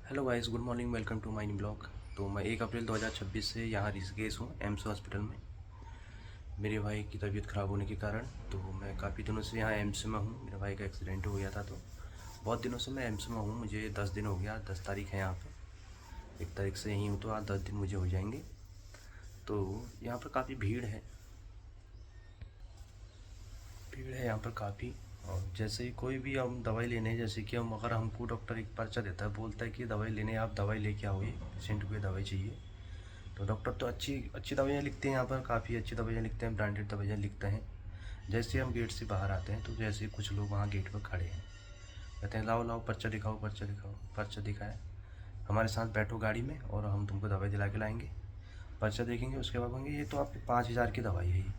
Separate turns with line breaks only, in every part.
Hello guys, good morning, welcome to my blog. तो मैं 1 अप्रैल 2026 से यहाँ ऋषिकेश हूँ, एम्स हॉस्पिटल में। मेरे भाई की तबीयत ख़राब होने के कारण तो मैं काफ़ी दिनों से यहाँ एम्स में हूँ। मेरे भाई का एक्सीडेंट हो गया था, तो बहुत दिनों से मैं एम्स में हूँ। मुझे 10 दिन हो गया, 10 तारीख है यहाँ पे। 1 तारीख से यहीं हूँ, तो आज 10 दिन मुझे हो जाएंगे। तो यहाँ पर काफ़ी भीड़ है यहाँ पर काफ़ी। और जैसे ही कोई भी हम दवाई लेने, जैसे कि हम अगर हमको डॉक्टर एक पर्चा देता है, बोलता है कि दवाई लेने आप दवाई लेके आओगे, पेशेंट को ये दवाई चाहिए। तो डॉक्टर तो अच्छी अच्छी दवाइयाँ लिखते हैं, यहाँ पर काफ़ी अच्छी दवाइयाँ लिखते हैं, ब्रांडेड दवाइयाँ लिखते हैं। जैसे हम गेट से बाहर आते हैं, तो जैसे कुछ लोग वहाँ गेट पर खड़े हैं, कहते हैं लाओ लाओ पर्चा दिखाओ, पर्चा दिखाओ। पर्चा दिखाया, हमारे साथ बैठो गाड़ी में और हम तुमको दवाई दिला के लाएंगे। पर्चा देखेंगे, उसके बाद कहेंगे ये तो आपकी 5,000 की दवाई है, ये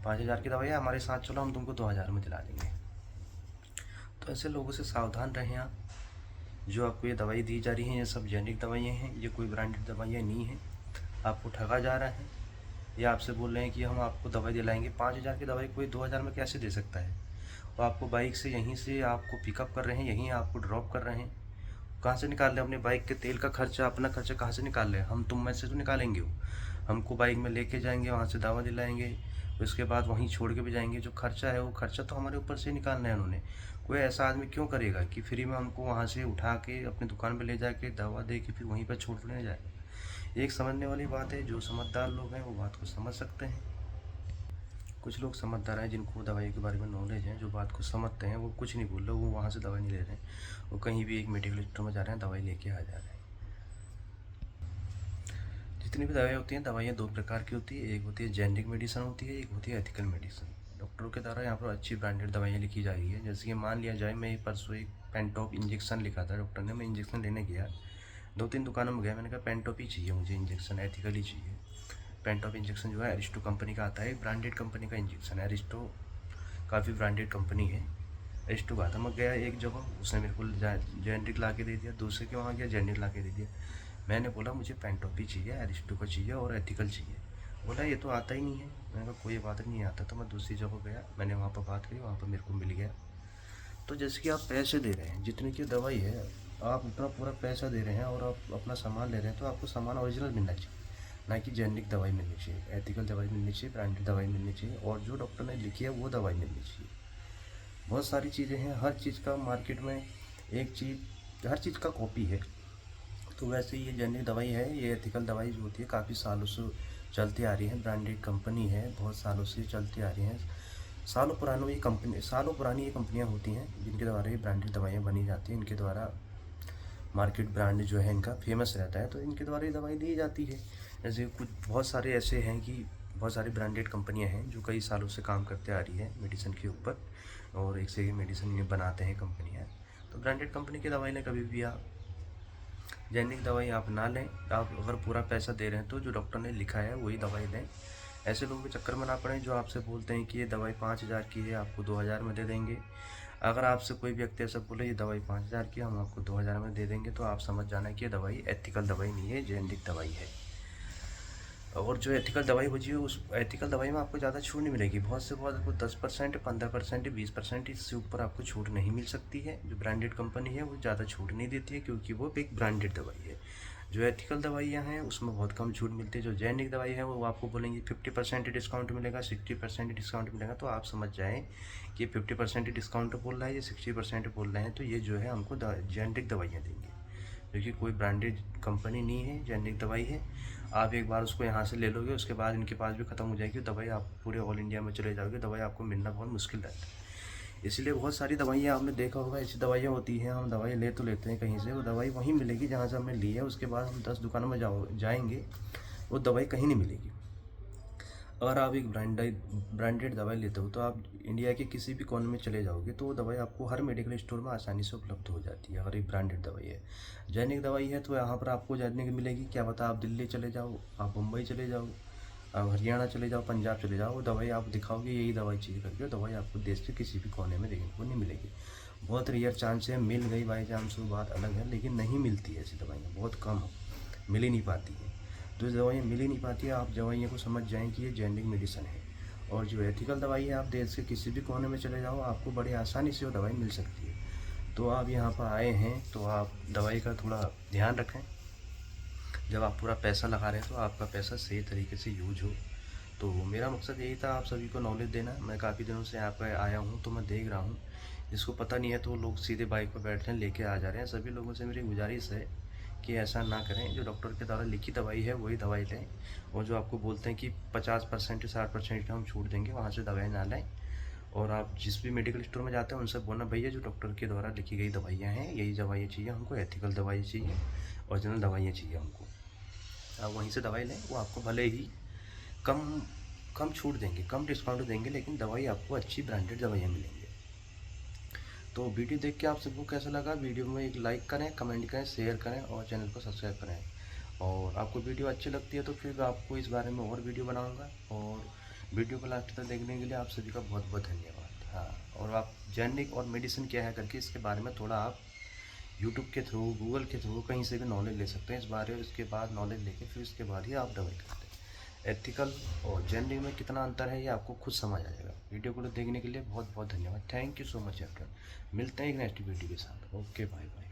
5,000 की दवाई है, हमारे साथ चलो हम तुमको 2,000 में दिला देंगे। तो ऐसे लोगों से सावधान रहें आप। जो आपको ये दवाई दी जा रही है, ये सब जेनिक दवाइयाँ हैं, ये कोई ब्रांडेड दवाइयाँ नहीं हैं। आपको ठगा जा रहा है। ये आपसे बोल रहे हैं कि हम आपको दवाई दिलाएंगे। 5,000 की दवाई कोई 2,000 में कैसे दे सकता है। वो आपको बाइक से यहीं से आपको पिकअप कर रहे हैं, यहीं आपको ड्रॉप कर रहे हैं। कहाँ से निकाल रहे हैं? अपने बाइक के तेल का खर्चा, अपना खर्चा कहाँ से निकाल रहे हैं? हम तुम में से तो निकालेंगे वो। हमको बाइक में लेके जाएंगे, वहाँ से दवा दिलाएंगे, उसके बाद वहीं छोड़ के भी जाएंगे। जो खर्चा है वो खर्चा तो हमारे ऊपर से ही निकालना है उन्होंने। कोई ऐसा आदमी क्यों करेगा कि फ्री में हमको वहाँ से उठा के अपनी दुकान पर ले जाके दवा दे के फिर वहीं पर छोड़ देने जाए। एक समझने वाली बात है, जो समझदार लोग हैं वो बात को समझ सकते हैं। कुछ लोग समझदार हैं, जिनको दवाई के बारे में नॉलेज है, जो बात को समझते हैं, वो कुछ नहीं बोल रहे, वो वहाँ से दवाई नहीं ले रहे हैं। वो कहीं भी एक मेडिकल स्टोर में जा रहे हैं, दवाई लेके आ जा रहे हैं। जितनी भी दवाई होती हैं, दवाइयाँ दो प्रकार की होती है। एक होती है जेनरिक मेडिसिन होती है, एक होती है एथिकल मेडिसिन। डॉक्टरों के द्वारा यहाँ पर अच्छी ब्रांडेड दवाइयाँ लिखी जा रही है। जैसे कि मान लिया जाए, मैं परसों एक पेंटॉप इंजेक्शन लिखा था डॉक्टर ने, मैं इंजेक्शन लेने गया, 2-3 दुकानों में गया, मैंने कहा पेंटॉप ही चाहिए मुझे इंजेक्शन, एथिकल ही चाहिए। पेंटॉप इंजेक्शन जो है अरिस्टो कंपनी का आता है, ब्रांडेड कंपनी का इंजेक्शन है। अरिस्टो काफ़ी ब्रांडेड कंपनी है। अरिस्टो का था। मैं गया एक जगह, उसने मेरे को जेनरिक ला के दे दिया, दूसरे के वहाँ गया, जेनरिक ला के दे दिया। मैंने बोला मुझे पेंटॉप ही चाहिए, अरिस्टो का चाहिए और एथिकल चाहिए। बोला ये तो आता ही नहीं है। मैंने कहा कोई बात नहीं आता। तो मैं दूसरी जगह गया, मैंने वहाँ पर बात करी, वहाँ पर मेरे को मिल गया। तो जैसे कि आप पैसे दे रहे हैं, जितने की दवाई है, आप उतना पूरा पैसा दे रहे हैं और आप अपना सामान ले रहे हैं, तो आपको सामान ओरिजिनल मिलना चाहिए, ना कि जेनरिक दवाई मिलनी चाहिए। एथिकल दवाई मिलनी चाहिए, ब्रांडेड दवाई मिलनी चाहिए, और जो डॉक्टर ने लिखी है वो दवाई मिलनी चाहिए। बहुत सारी चीज़ें हैं, हर चीज़ का मार्केट में एक चीज़, हर चीज़ का कॉपी है। तो वैसे ये जेनरिक दवाई है, ये एथिकल दवाई जो होती है काफ़ी सालों से चलती आ रही है, ब्रांडेड कंपनी है, बहुत सालों से चलती आ रही हैं। सालों पुरानी ये कंपनियां होती हैं, जिनके द्वारा ये ब्रांडेड दवाइयाँ बनी जाती हैं। इनके द्वारा मार्केट ब्रांड जो है इनका फेमस रहता है, तो इनके द्वारा ये दवाई दी जाती है। जैसे कुछ बहुत सारे ऐसे हैं कि बहुत सारी ब्रांडेड कंपनियां हैं जो कई सालों से काम करते आ रही है मेडिसिन के ऊपर, और एक से एक मेडिसिन बनाते हैं कंपनियां। तो ब्रांडेड कंपनी की दवाई ने कभी भी आप जेनरिक दवाई आप ना लें। आप अगर पूरा पैसा दे रहे हैं तो जो डॉक्टर ने लिखा है वही दवाई लें। ऐसे लोगों के चक्कर में ना पड़ें जो आपसे बोलते हैं कि ये दवाई 5,000 की है, आपको 2,000 में दे देंगे। अगर आपसे कोई व्यक्ति ऐसा बोले ये दवाई 5,000 की, हम आपको 2,000 में दे देंगे, तो आप समझ जाना कि ये दवाई एथिकल दवाई नहीं है, जेनरिक दवाई है। और जो एथिकल दवाई होती है, उस एथिकल दवाई में आपको ज़्यादा छूट नहीं मिलेगी। बहुत से बहुत आपको 10%, 15%, 20%, इससे ऊपर आपको छूट नहीं मिल सकती है। जो ब्रांडेड कंपनी है वो ज़्यादा छूट नहीं देती है, क्योंकि वो एक ब्रांडेड दवाई है। जो एथिकल दवाइयाँ हैं उसमें बहुत कम छूट मिलती है। जो जेनरिक दवाई है वो आपको बोलेंगे 50% डिस्काउंट मिलेगा, 60% डिस्काउंट मिलेगा। तो आप समझ जाएँ कि 50% डिस्काउंट बोल रहा है, ये 60% बोल रहे हैं, तो ये जो है हमको जेनरिक दवाइयाँ देंगे, क्योंकि कोई ब्रांडेड कंपनी नहीं है, जेनरिक दवाई है। आप एक बार उसको यहाँ से ले लोगे, उसके बाद इनके पास भी ख़त्म हो जाएगी दवाई, आप पूरे ऑल इंडिया में चले जाओगे, दवाई आपको मिलना बहुत मुश्किल रहता है। इसलिए बहुत सारी दवाइयाँ आपने देखा होगा, ऐसी दवाइयाँ होती हैं, हम दवाई ले तो लेते हैं कहीं से, वो दवाई वहीं मिलेगी जहाँ से हमने ली है, उसके बाद हम 10 दुकानों में जाएंगे, वो दवाई कहीं नहीं मिलेगी। अगर आप एक ब्रांडेड दवाई लेते हो, तो आप इंडिया के किसी भी कोने में चले जाओगे तो वो दवाई आपको हर मेडिकल स्टोर में आसानी से उपलब्ध हो जाती है, अगर एक ब्रांडेड दवाई है। जेनिक दवाई है तो यहाँ पर आपको जानने की मिलेगी, क्या पता आप दिल्ली चले जाओ, आप मुंबई चले जाओ, आप हरियाणा चले जाओ, पंजाब चले जाओ, वो दवाई आप दिखाओगे यही दवाई चाहिए करके, दवाई आपको देश के किसी भी कोने में देखने को नहीं मिलेगी। बहुत रेयर चांस है, मिल गई बाई चांस वो बात अलग है, लेकिन नहीं मिलती है ऐसी दवाइयाँ, बहुत कम मिल ही नहीं पाती है। तो जो दवाइयाँ मिल ही नहीं पाती है, आप दवाइयों को समझ जाएँ कि ये जेनरिक मेडिसिन है। और जो एथिकल दवाई है, आप देश के किसी भी कोने में चले जाओ, आपको बड़ी आसानी से वो दवाई मिल सकती है। तो आप यहाँ पर आए हैं तो आप दवाई का थोड़ा ध्यान रखें। जब आप पूरा पैसा लगा रहे हैं तो आपका पैसा सही तरीके से यूज हो। तो मेरा मकसद यही था आप सभी को नॉलेज देना। मैं काफ़ी दिनों से यहाँ पर आया हूँ तो मैं देख रहा हूँ, जिसको पता नहीं है तो लोग सीधे बाइक पर बैठ रहे हैं, लेके आ जा रहे हैं। सभी लोगों से मेरी गुजारिश है कि ऐसा ना करें। जो डॉक्टर के द्वारा लिखी दवाई है वही दवाई लें, और जो आपको बोलते हैं कि 50% 60% हम छूट देंगे, वहाँ से दवाई ना लें। और आप जिस भी मेडिकल स्टोर में जाते हैं उनसे बोलना, भैया जो डॉक्टर के द्वारा लिखी गई दवाइयाँ हैं यही दवाइयाँ चाहिए हमको, एथिकल दवाई चाहिए, ओरिजिनल दवाइयाँ चाहिए हमको। आप वहीं से दवाई लें, वो आपको भले ही कम कम छूट देंगे, कम डिस्काउंट देंगे, लेकिन दवाई आपको अच्छी ब्रांडेड दवाइयाँ मिलेंगी। तो वीडियो देख के आप सबको कैसा लगा? वीडियो में एक लाइक करें, कमेंट करें, शेयर करें और चैनल को सब्सक्राइब करें। और आपको वीडियो अच्छी लगती है तो फिर आपको इस बारे में और वीडियो बनाऊंगा। और वीडियो को लास्ट तक देखने के लिए आप सभी का बहुत बहुत धन्यवाद। हाँ, और आप जेनेरिक और मेडिसिन क्या है करके इसके बारे में थोड़ा आप यूट्यूब के थ्रू, गूगल के थ्रू कहीं से भी नॉलेज ले सकते हैं इस बारे में। इसके बाद नॉलेज लेके फिर इसके बाद ही आप दवाई करते हैं। एथिकल और जेनरिक में कितना अंतर है ये आपको खुद समझ आ जाएगा। वीडियो को देखने के लिए बहुत बहुत धन्यवाद। Thank you so much after. मिलते हैं एक नेक्स्ट वीडियो के साथ। Okay, bye bye.